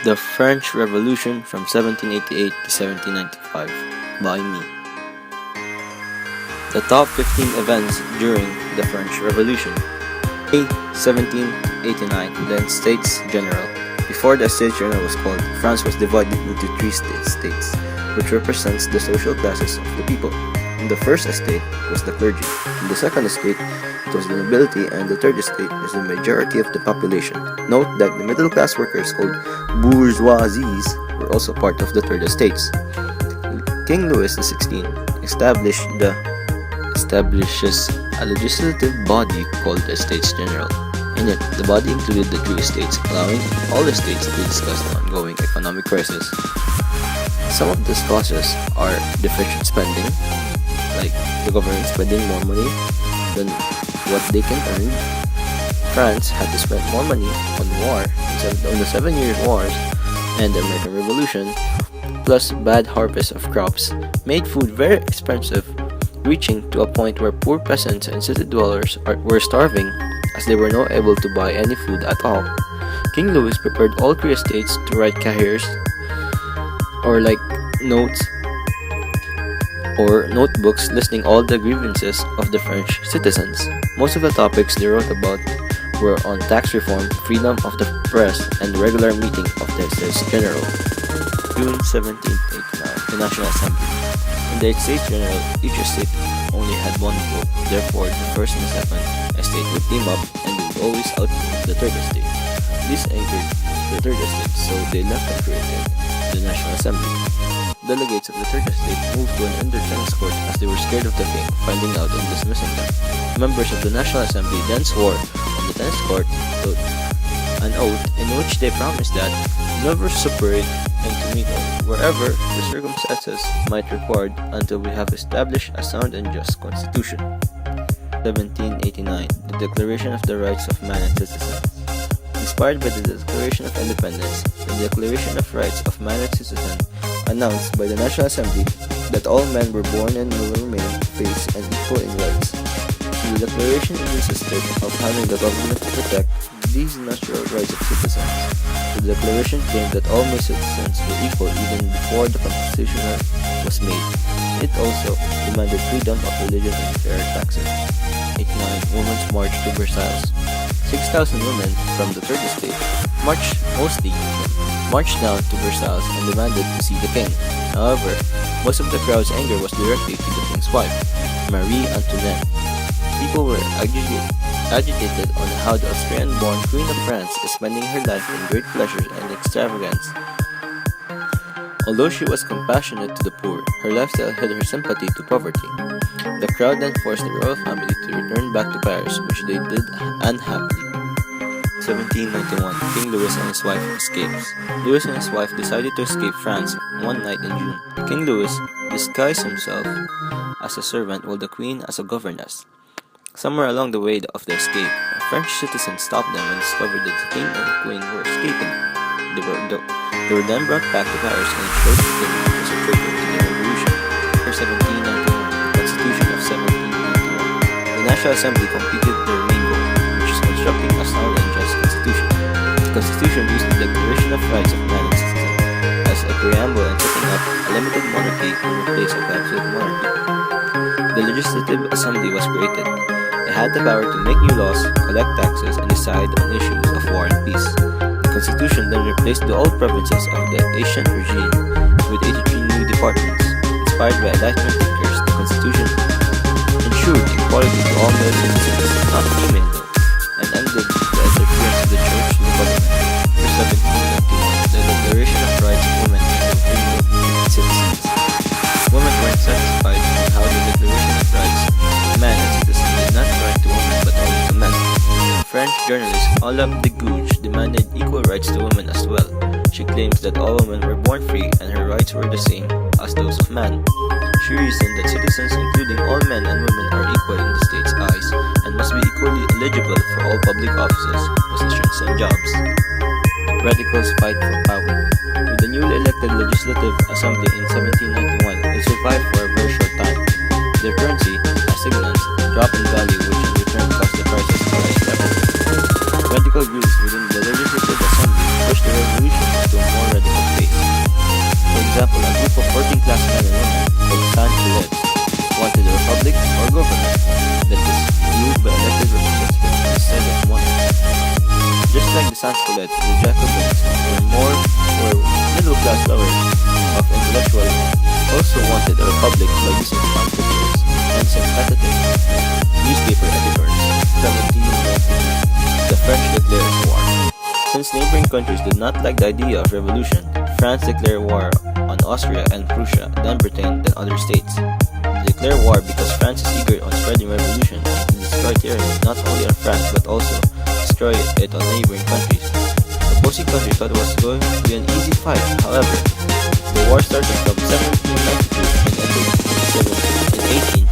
The French Revolution from 1788 to 1795 by me. The top 15 events during the French Revolution. A. 1789, then States General. Before the States General was called, France was divided into three states, which represents the social classes of the people. In the first estate was the clergy. In the second estate, it was the nobility, and the third estate was the majority of the population. Note that the middle class workers called bourgeoisies were also part of the third estates. King Louis XVI establishes a legislative body called the States General. In it, the body included the three estates, allowing all the states to discuss the ongoing economic crisis. Some of these causes are deficient spending, like the government spending more money than what they can earn. France had to spend more money on the 7 Years' Wars and the American Revolution, plus bad harvest of crops made food very expensive, reaching to a point where poor peasants and city dwellers were starving as they were not able to buy any food at all. King Louis prepared all three estates to write cahiers, or like notes or notebooks listing all the grievances of the French citizens. Most of the topics they wrote about were on tax reform, freedom of the press, and the regular meeting of the States General. June 1789, the National Assembly. In the States General, each estate only had one vote. Therefore, the first and second estate would team up and would always outvote the third estate. This angered the third estate, so they left and created the National Assembly. Delegates of the third estate moved to an indoor tennis court as they were scared of the king finding out and dismissing them. Members of the National Assembly then swore on the tennis court an oath in which they promised that never separate and to meet wherever the circumstances might require until we have established a sound and just constitution. 1789, the Declaration of the Rights of Man and Citizens. Inspired by the Declaration of Independence, the Declaration of Rights of Man and Citizen announced by the National Assembly that all men were born and will remain free and equal in rights. The declaration insisted of having the government to protect these natural rights of citizens. The declaration claimed that all my citizens were equal even before the Constitution was made. It also demanded freedom of religion and fair taxes. 89. Women's March to Versailles. 6,000 women from the third estate marched down to Versailles and demanded to see the king. However, most of the crowd's anger was directed to the king's wife, Marie Antoinette. People were agitated on how the Austrian-born Queen of France is spending her life in great pleasure and extravagance. Although she was compassionate to the poor, her lifestyle hid her sympathy to poverty. The crowd then forced the royal family to return back to Paris, which they did unhappily. 1791, King Louis and his wife escapes. Louis and his wife decided to escape France one night in June. King Louis disguised himself as a servant while the Queen as a governess. Somewhere along the way of the escape, a French citizen stopped them and discovered that the King and the Queen were escaping. They were then brought back to Paris and showed the King was a traitor to the Revolution. 1791, Constitution of 1791. The National Assembly completed their main goal, which is constructing a sound and just constitution. The Constitution used the Declaration of Rights of Man and Citizen as a preamble and setting up a limited monarchy in place of absolute monarchy. The Legislative Assembly was created. It had the power to make new laws, collect taxes, and decide on issues of war and peace. The Constitution then replaced the old provinces of the ancient regime with 83 new departments. Inspired by Enlightenment thinkers, the Constitution ensured equality to all male citizens, not female though, and ended the interference of the church to the government. For 1791, the Declaration of Rights of Women and the Freedom of Citizens. Women weren't satisfied with how the Declaration of Rights of Man and Citizen did not write to women but only to men. French journalist Olympe de Gouges demanded equal rights to women as well. She claims that all women were born free and her rights were the same as those of man. She reasoned that citizens, including all men and women, are equal in the state's eyes and must be equally eligible for all public offices, positions, and jobs. Radicals fight for power. With the newly elected Legislative Assembly in 1791, it survived for a very short time. Their currency, assignats, dropped in value, which in return caused the prices to rise rapidly. Radical groups within the Legislative Assembly pushed the revolution into a more sans-culottes, the Jacobins were middle-class lovers of intellectual, also wanted a republic by using pamphleteers and sympathetic newspaper editors. 1792. The French declares war. Since neighboring countries did not like the idea of revolution, France declared war on Austria and Prussia, then Britain, then other states. They declared war because France is eager on spreading revolution and to destroy tyranny not only on France but also destroy it on neighboring countries. The opposing country thought it was going to be an easy fight. However, the war started from 1792 and ended in